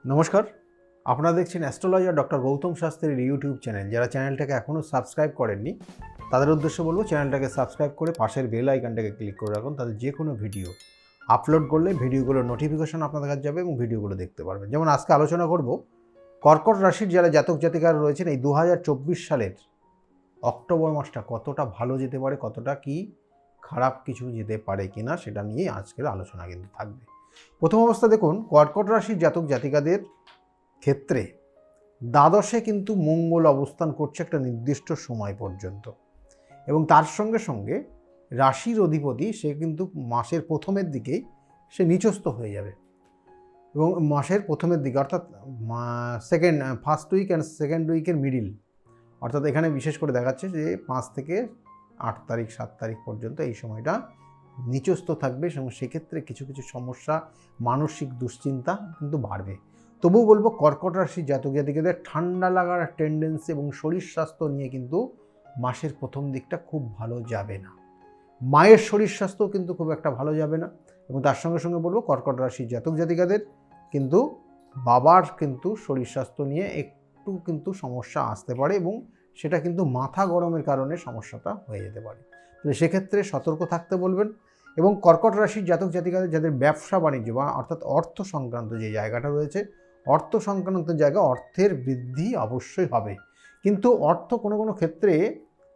নমস্কার, আপনারা দেখছেন অ্যাস্ট্রোলজার ডক্টর গৌতম শাস্ত্রীর ইউটিউব চ্যানেল। যারা চ্যানেলটাকে এখনও সাবস্ক্রাইব করেননি তাদের উদ্দেশ্যে বলবো চ্যানেলটাকে সাবস্ক্রাইব করে পাশের বেল আইকনটাকে ক্লিক করে রাখুন। তাদের যে কোনো ভিডিও আপলোড করলে ভিডিওগুলোর নোটিফিকেশন আপনাদের কাছে যাবে এবং ভিডিওগুলো দেখতে পারবেন। যেমন আজকে আলোচনা করব কর্কট রাশির যারা জাতক জাতিকারা রয়েছেন এই 2024 সালের অক্টোবর মাসটা কতটা ভালো যেতে পারে, কতটা কি খারাপ কিছু যেতে পারে কিনা সেটা নিয়ে আজকের আলোচনা কিন্তু থাকবে। প্রথম অবস্থা দেখুন, কর্কট রাশির জাতক জাতিকাদের ক্ষেত্রে দ্বাদশে কিন্তু মঙ্গল অবস্থান করছে একটা নির্দিষ্ট সময় পর্যন্ত, এবং তার সঙ্গে সঙ্গে রাশির অধিপতি সে কিন্তু মাসের প্রথমের দিকেই সে নিচস্থ হয়ে যাবে, এবং মাসের প্রথমের দিকে অর্থাৎ ফার্স্ট উইক অ্যান্ড সেকেন্ড উইকের মিডিল, অর্থাৎ এখানে বিশেষ করে দেখাচ্ছে যে 5 থেকে 8 তারিখ 7 তারিখ পর্যন্ত এই সময়টা নিচস্থ থাকবে, এবং সেক্ষেত্রে কিছু কিছু সমস্যা, মানসিক দুশ্চিন্তা কিন্তু বাড়বে। তবুও বলবো কর্কট রাশির জাতক জাতিকাদের ঠান্ডা লাগার টেন্ডেন্সি এবং শরীর স্বাস্থ্য নিয়ে কিন্তু মাসের প্রথম দিকটা খুব ভালো যাবে না। মায়ের শরীর স্বাস্থ্য কিন্তু খুব একটা ভালো যাবে না, এবং তার সঙ্গে সঙ্গে বলবো কর্কট রাশির জাতক জাতিকাদের কিন্তু বাবার কিন্তু শরীর স্বাস্থ্য নিয়ে একটু কিন্তু সমস্যা আসতে পারে, এবং সেটা কিন্তু মাথা গরমের কারণে সমস্যাটা হয়ে যেতে পারে। তো সেক্ষেত্রে সতর্ক থাকতে বলবেন। এবং কর্কট রাশির জাতক জাতিকাদের যাদের ব্যবসা বাণিজ্য বা অর্থাৎ অর্থ সংক্রান্ত যে জায়গাটা রয়েছে, অর্থ সংক্রান্ত জায়গা অর্থের বৃদ্ধি অবশ্যই হবে, কিন্তু অর্থ কোনো কোনো ক্ষেত্রে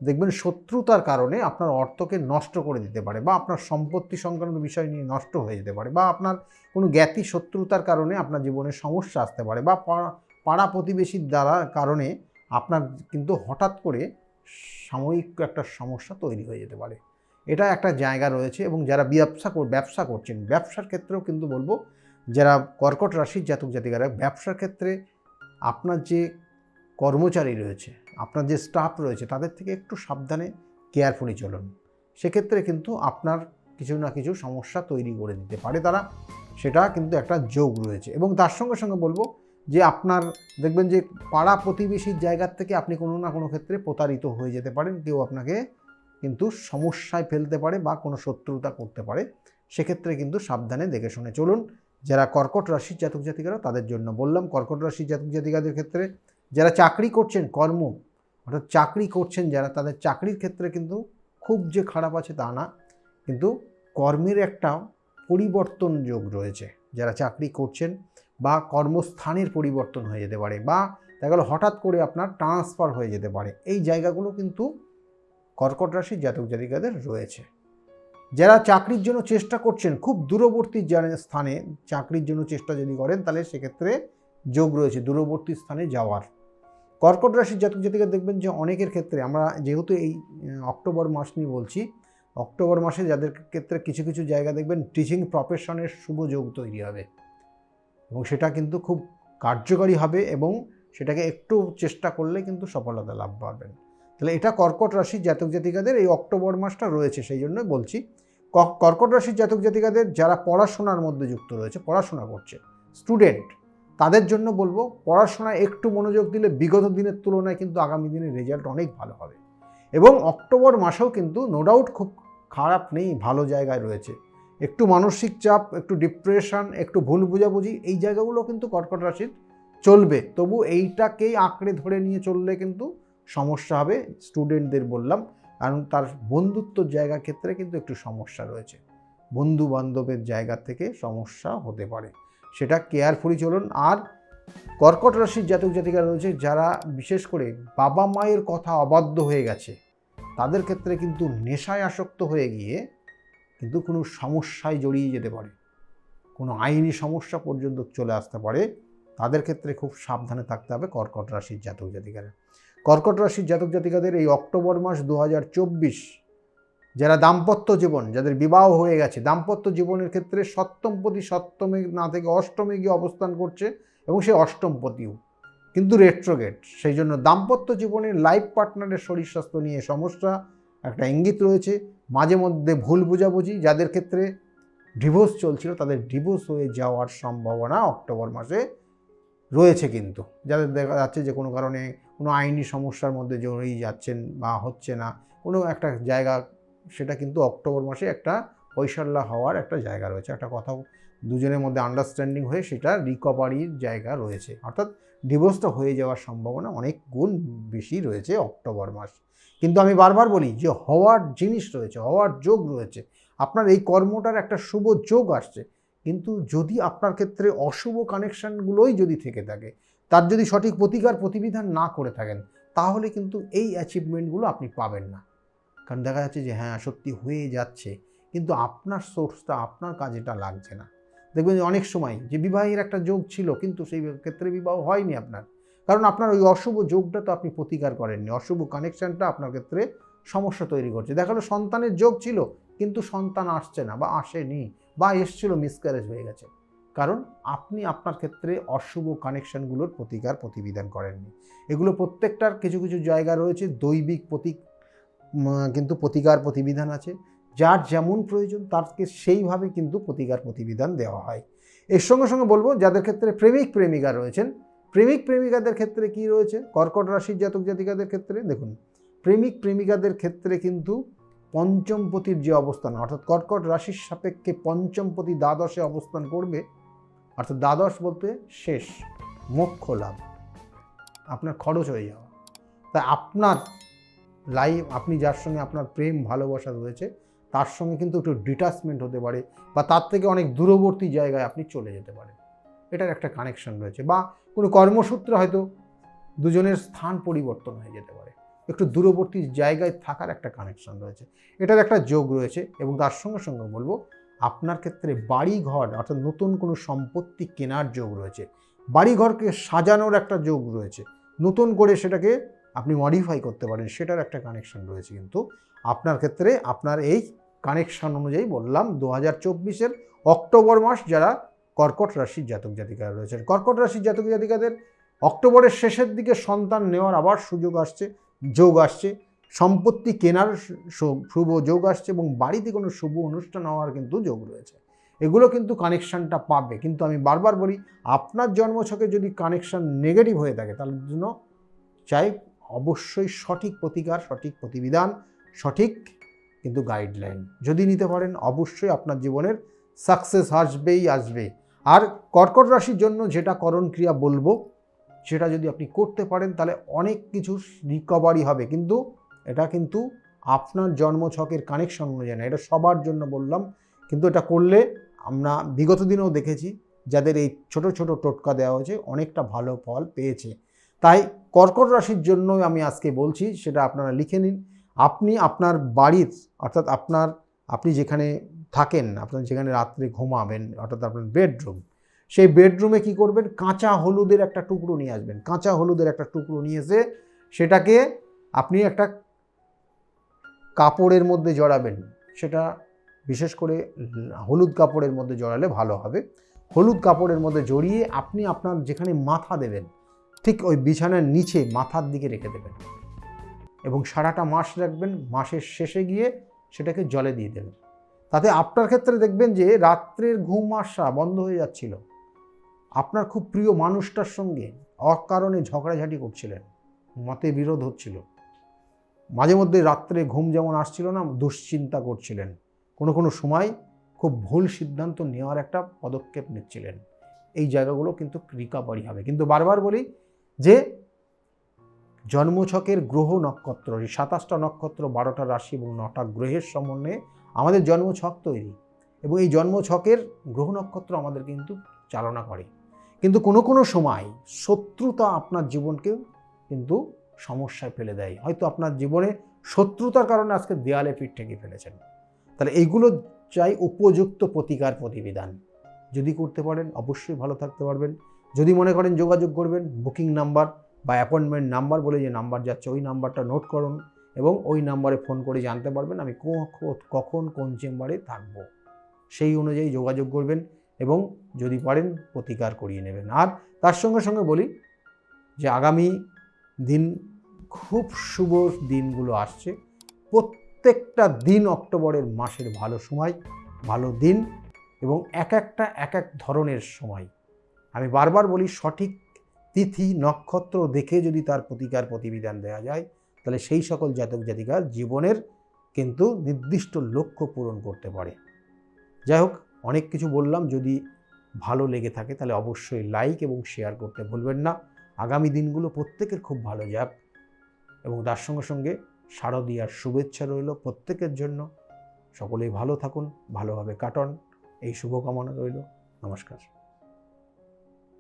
দেখবেন শত্রুতার কারণে আপনার অর্থকে নষ্ট করে দিতে পারে, বা আপনার সম্পত্তি সংক্রান্ত বিষয় নিয়ে নষ্ট হয়ে যেতে পারে, বা আপনার কোনো জ্ঞাতি শত্রুতার কারণে আপনার জীবনে সমস্যা আসতে পারে, বা পাড়া প্রতিবেশীর দ্বারা কারণে আপনার কিন্তু হঠাৎ করে সাময়িক একটা সমস্যা তৈরি হয়ে যেতে পারে। এটা একটা জায়গা রয়েছে। এবং যারা ব্যবসা করছেন, ব্যবসার ক্ষেত্রেও কিন্তু বলবো যারা কর্কট রাশির জাতক জাতিকারা ব্যবসার ক্ষেত্রে আপনার যে কর্মচারী রয়েছে, আপনার যে স্টাফ রয়েছে, তাদের থেকে একটু সাবধানে কেয়ারফুলি চলুন। সেক্ষেত্রে কিন্তু আপনার কিছু না কিছু সমস্যা তৈরি করে দিতে পারে তারা, সেটা কিন্তু একটা যোগ রয়েছে। এবং তার সঙ্গে সঙ্গে বলবো যে আপনার দেখবেন যে পাড়া প্রতিবেশীর জায়গার থেকে আপনি কোনো না কোনো ক্ষেত্রে প্রতারিত হয়ে যেতে পারেন, কেউ আপনাকে কিন্তু সমস্যায় ফেলতে পারে বা কোনো শত্রুতা করতে পারে। সেক্ষেত্রে কিন্তু সাবধানে দেখে শুনে চলুন। যারা কর্কট রাশির জাতক জাতিকারা তাদের জন্য বললাম। কর্কট রাশির জাতক জাতিকাদের ক্ষেত্রে যারা চাকরি করছেন, অর্থাৎ চাকরি করছেন যারা, তাদের চাকরির ক্ষেত্রে কিন্তু খুব যে খারাপ আছে তা না, কিন্তু কর্মের একটা পরিবর্তন যোগ রয়েছে। যারা চাকরি করছেন বা কর্মস্থানের পরিবর্তন হয়ে যেতে পারে, বা দেখা গেল হঠাৎ করে আপনার ট্রান্সফার হয়ে যেতে পারে, এই জায়গাগুলো কিন্তু কর্কট রাশির জাতক জাতিকাদের রয়েছে। যারা চাকরির জন্য চেষ্টা করছেন, খুব দূরবর্তী স্থানে চাকরির জন্য চেষ্টা যদি করেন, তাহলে সেক্ষেত্রে যোগ রয়েছে দূরবর্তী স্থানে যাওয়ার। কর্কট রাশির জাতক জাতিকা দেখবেন যে অনেকের ক্ষেত্রে, আমরা যেহেতু এই অক্টোবর মাস নিয়ে বলছি, অক্টোবর মাসে যাদের ক্ষেত্রে কিছু কিছু জায়গা দেখবেন টিচিং প্রফেশনের শুভ যোগ তৈরি হবে, এবং সেটা কিন্তু খুব কার্যকরী হবে, এবং সেটাকে একটু চেষ্টা করলে কিন্তু সফলতা লাভ পাবেন। তাহলে এটা কর্কট রাশির জাতক জাতিকাদের এই অক্টোবর মাসটা রয়েছে। সেই জন্যই বলছি কর্কট রাশির জাতক জাতিকাদের যারা পড়াশোনার মধ্যে যুক্ত রয়েছে, পড়াশোনা করছে স্টুডেন্ট, তাদের জন্য বলবো পড়াশোনায় একটু মনোযোগ দিলে বিগত দিনের তুলনায় কিন্তু আগামী দিনের রেজাল্ট অনেক ভালো হবে। এবং অক্টোবর মাসেও কিন্তু নো ডাউট খুব খারাপ নেই, ভালো জায়গায় রয়েছে। একটু মানসিক চাপ, একটু ডিপ্রেশন, একটু ভুল বোঝাবুঝি, এই জায়গাগুলো কিন্তু কর্কট রাশির চলবে। তবু এইটাকেই আঁকড়ে ধরে নিয়ে চললে কিন্তু সমস্যা হবে স্টুডেন্টদের বললাম, কারণ তার বন্ধুত্বর জায়গার ক্ষেত্রে কিন্তু একটু সমস্যা রয়েছে, বন্ধু বান্ধবের জায়গা থেকে সমস্যা হতে পারে, সেটা কেয়ারফুলি চলুন। আর কর্কট রাশির জাতক জাতিকা রয়েছে যারা বিশেষ করে বাবা মায়ের কথা অবাধ্য হয়ে গেছে, তাদের ক্ষেত্রে কিন্তু নেশায় আসক্ত হয়ে গিয়ে কিন্তু কোনো সমস্যায় জড়িয়ে যেতে পারে, কোনো আইনি সমস্যা পর্যন্ত চলে আসতে পারে। তাদের ক্ষেত্রে খুব সাবধানে থাকতে হবে কর্কট রাশির জাতক জাতিকারা। কর্কট রাশির জাতক জাতিকাদের এই অক্টোবর মাস 2024, যারা দাম্পত্য জীবন, যাদের বিবাহ হয়ে গেছে, দাম্পত্য জীবনের ক্ষেত্রে সপ্তমপতি সপ্তমে না থেকে অষ্টমে গিয়ে অবস্থান করছে, এবং সেই অষ্টমপতিও কিন্তু রেট্রোগেট। সেই জন্য দাম্পত্য জীবনের লাইফ পার্টনারের শরীর স্বাস্থ্য নিয়ে সমস্যা একটা ইঙ্গিত রয়েছে। মাঝে মধ্যে ভুল বোঝাবুঝি, যাদের ক্ষেত্রে ডিভোর্স চলছিল তাদের ডিভোর্স হয়ে যাওয়ার সম্ভাবনা অক্টোবর মাসে রয়েছে। কিন্তু যাদের দেখা যাচ্ছে যে কোনো কারণে কোনো আইনি সমস্যার মধ্যে জড়িয়ে যাচ্ছেন বা হচ্ছে না কোনো একটা জায়গা, সেটা কিন্তু অক্টোবর মাসে একটা ফয়সালা হওয়ার একটা জায়গা রয়েছে, একটা কথা দুজনের মধ্যে আন্ডারস্ট্যান্ডিং হয়ে সেটা রিকভারির জায়গা রয়েছে, অর্থাৎ ডিভোর্সটা হয়ে যাওয়ার সম্ভাবনা অনেক গুণ বেশি রয়েছে অক্টোবর মাস। কিন্তু আমি বারবার বলি যে হওয়ার জিনিস রয়েছে, হওয়ার যোগ রয়েছে, আপনার এই কর্মটার একটা শুভ যোগ আসছে। কিন্তু যদি আপনার ক্ষেত্রে অশুভ কানেকশানগুলোই যদি থেকে থাকে, তার যদি সঠিক প্রতিকার প্রতিবিধান না করে থাকেন, তাহলে কিন্তু এই অ্যাচিভমেন্টগুলো আপনি পাবেন না। কারণ দেখা যাচ্ছে যে হ্যাঁ সত্যি হয়ে যাচ্ছে, কিন্তু আপনার সোর্সটা, আপনার কাজেটা লাগছে না। দেখবেন যে অনেক সময় যে বিবাহের একটা যোগ ছিল, কিন্তু সেই ক্ষেত্রে বিবাহ হয়নি আপনার, কারণ আপনার ওই অশুভ যোগটা তো আপনি প্রতিকার করেননি। অশুভ কানেকশানটা আপনার ক্ষেত্রে সমস্যা তৈরি করছে। দেখা গেলো সন্তানের যোগ ছিল, কিন্তু সন্তান আসছে না, বা আসেনি, বা এসছিল মিসক্যারেজ হয়ে গেছে, কারণ আপনি আপনার ক্ষেত্রে অশুভ কানেকশানগুলোর প্রতিকার প্রতিবিধান করেননি। এগুলো প্রত্যেকটার কিছু কিছু জায়গা রয়েছে, দৈবিক কিন্তু প্রতিকার প্রতিবিধান আছে। যার যেমন প্রয়োজন তাকে সেইভাবে কিন্তু প্রতিকার প্রতিবিধান দেওয়া হয়। এর সঙ্গে সঙ্গে বলবো, যাদের ক্ষেত্রে প্রেমিক প্রেমিকা রয়েছেন, প্রেমিক প্রেমিকাদের ক্ষেত্রে কি রয়েছে, কর্কট রাশির জাতক জাতিকাদের ক্ষেত্রে দেখুন, প্রেমিক প্রেমিকাদের ক্ষেত্রে কিন্তু পঞ্চমপতির যে অবস্থান, অর্থাৎ কর্কট রাশির সাপেক্ষে পঞ্চমপতি দ্বাদশে অবস্থান করবে, অর্থাৎ দ্বাদশ বলতে শেষ, মোক্ষ লাভ, আপনার খরচ হয়ে যাওয়া। তাই আপনার লাইফ, আপনি যার সঙ্গে আপনার প্রেম ভালোবাসা রয়েছে, তার সঙ্গে কিন্তু একটু ডিটাচমেন্ট হতে পারে, বা তার থেকে অনেক দূরবর্তী জায়গায় আপনি চলে যেতে পারেন, এটার একটা কানেকশন রয়েছে। বা কোনো কর্মসূত্রে হয়তো দুজনের স্থান পরিবর্তন হয়ে যেতে পারে, একটু দূরবর্তী জায়গায় থাকার একটা কানেকশন রয়েছে, এটার একটা যোগ রয়েছে। এবং তার সঙ্গে সঙ্গে বলবো, আপনার ক্ষেত্রে বাড়ি ঘর, অর্থাৎ নতুন কোনো সম্পত্তি কেনার যোগ রয়েছে, বাড়ি ঘরকে সাজানোর একটা যোগ রয়েছে, নতুন করে সেটাকে আপনি মডিফাই করতে পারেন, সেটার একটা কানেকশন রয়েছে। কিন্তু আপনার ক্ষেত্রে আপনার এই কানেকশন অনুযায়ী বললাম 2024-এর অক্টোবর মাস যারা কর্কট রাশির জাতক জাতিকারা রয়েছেন, কর্কট রাশির জাতক জাতিকাদের অক্টোবরের শেষের দিকে সন্তান নেওয়ার আবার সুযোগ আসছে, যোগ আসছে, সম্পত্তি কেনার শুভ যোগ আসছে, এবং বাড়িতে কোনো শুভ অনুষ্ঠান হওয়ার কিন্তু যোগ রয়েছে। এগুলো কিন্তু কানেকশানটা পাবে। কিন্তু আমি বারবার বলি, আপনার জন্মছকে যদি কানেকশান নেগেটিভ হয়ে থাকে, তার জন্য চাই অবশ্যই সঠিক প্রতিকার, সঠিক প্রতিবিধান, সঠিক কিন্তু গাইডলাইন যদি নিতে পারেন, অবশ্যই আপনার জীবনের সাকসেস আসবেই আসবে। আর কর্কট রাশির জন্য যেটা করণ ক্রিয়া বলবো, সেটা যদি আপনি করতে পারেন, তাহলে অনেক কিছু রিকভারি হবে। কিন্তু এটা কিন্তু আপনার জন্মছকের কানেকশন অনুযায়ী না, এটা সবার জন্য বললাম। কিন্তু এটা করলে আমরা বিগত দিনেও দেখেছি, যাদের এই ছোট ছোট টোটকা দেওয়া হয়েছে, অনেকটা ভালো ফল পেয়েছে। তাই কর্কট রাশির জন্য আমি আজকে বলছি, সেটা আপনারা লিখে নিন। আপনি আপনার বাড়ির, অর্থাৎ আপনি যেখানে থাকেন, আপনার যেখানে রাত্রে ঘুমাবেন, অর্থাৎ আপনার বেডরুম, সেই বেডরুমে কি করবেন, কাঁচা হলুদের একটা টুকরো নিয়ে আসবেন। কাঁচা হলুদের একটা টুকরো নিয়ে এসে সেটাকে আপনি একটা কাপড়ের মধ্যে জড়াবেন। সেটা বিশেষ করে হলুদ কাপড়ের মধ্যে জড়ালে ভালো হবে। হলুদ কাপড়ের মধ্যে জড়িয়ে আপনি আপনার যেখানে মাথা দেবেন, ঠিক ওই বিছানার নিচে মাথার দিকে রেখে দেবেন, এবং সারাটা মাস রাখবেন। মাসের শেষে গিয়ে সেটাকে জলে দিয়ে দেবেন। তাতে আপনার ক্ষেত্রে দেখবেন যে রাত্রের ঘুম আসা বন্ধ হয়ে যাচ্ছিল, আপনার খুব প্রিয় মানুষটার সঙ্গে অকারণে ঝগড়াঝাটি করছিলেন, মতে বিরোধ হচ্ছিল, মাঝে মধ্যে রাত্রে ঘুম যেমন আসছিল না, দুশ্চিন্তা করছিলেন, কোনো সময় খুব ভুল সিদ্ধান্ত নেওয়ার একটা পদক্ষেপ নিচ্ছিলেন, এই জায়গাগুলো কিন্তু রিকভারি হবে। কিন্তু বারবার বলি যে জন্মছকের গ্রহ নক্ষত্র, এই 27টা নক্ষত্র, 12টা রাশি এবং 9টা গ্রহের সমন্বয়ে আমাদের জন্মছক তৈরি, এবং এই জন্মছকের গ্রহ নক্ষত্র আমাদের কিন্তু চালনা করে। কিন্তু কোনো সময় শত্রুতা আপনার জীবনকে কিন্তু সমস্যায় ফেলে দেয়। হয়তো আপনার জীবনে শত্রুতার কারণে আজকে দেয়ালে পিঠ ঠেকে ফেলেছেন। তাহলে এইগুলো চাই উপযুক্ত প্রতিকার প্রতিবিধান যদি করতে পারেন, অবশ্যই ভালো থাকতে পারবেন। যদি মনে করেন যোগাযোগ করবেন, বুকিং নাম্বার বা অ্যাপয়েন্টমেন্ট নাম্বার বলে যে নাম্বার যাচ্ছে, ওই নাম্বারটা নোট করুন, এবং ওই নাম্বারে ফোন করে জানতে পারবেন আমি কখন কোন চেম্বারে থাকব। সেই অনুযায়ী যোগাযোগ করবেন, এবং যদি পারেন প্রতিকার করিয়ে নেবেন। আর তার সঙ্গে সঙ্গে বলি যে আগামী দিন খুব শুভ দিনগুলো আসছে। প্রত্যেকটা দিন অক্টোবরের মাসের ভালো সময়, ভালো দিন, এবং এক এক ধরনের সময়। আমি বারবার বলি, সঠিক তিথি নক্ষত্র দেখে যদি তার প্রতিকার প্রতিবিধান দেওয়া যায়, তাহলে সেই সকল জাতক জাতিকার জীবনের কিন্তু নির্দিষ্ট লক্ষ্য পূরণ করতে পারে। যাই হোক, অনেক কিছু বললাম, যদি ভালো লেগে থাকে তাহলে অবশ্যই লাইক এবং শেয়ার করতে ভুলবেন না। আগামী দিনগুলো প্রত্যেকের খুব ভালো যাক এবং তার সঙ্গে সঙ্গে শারদীয়ার শুভেচ্ছা রইল প্রত্যেকের জন্য। সকলেই ভালো থাকুন, ভালোভাবে কাটান, এই শুভকামনা রইল। নমস্কার।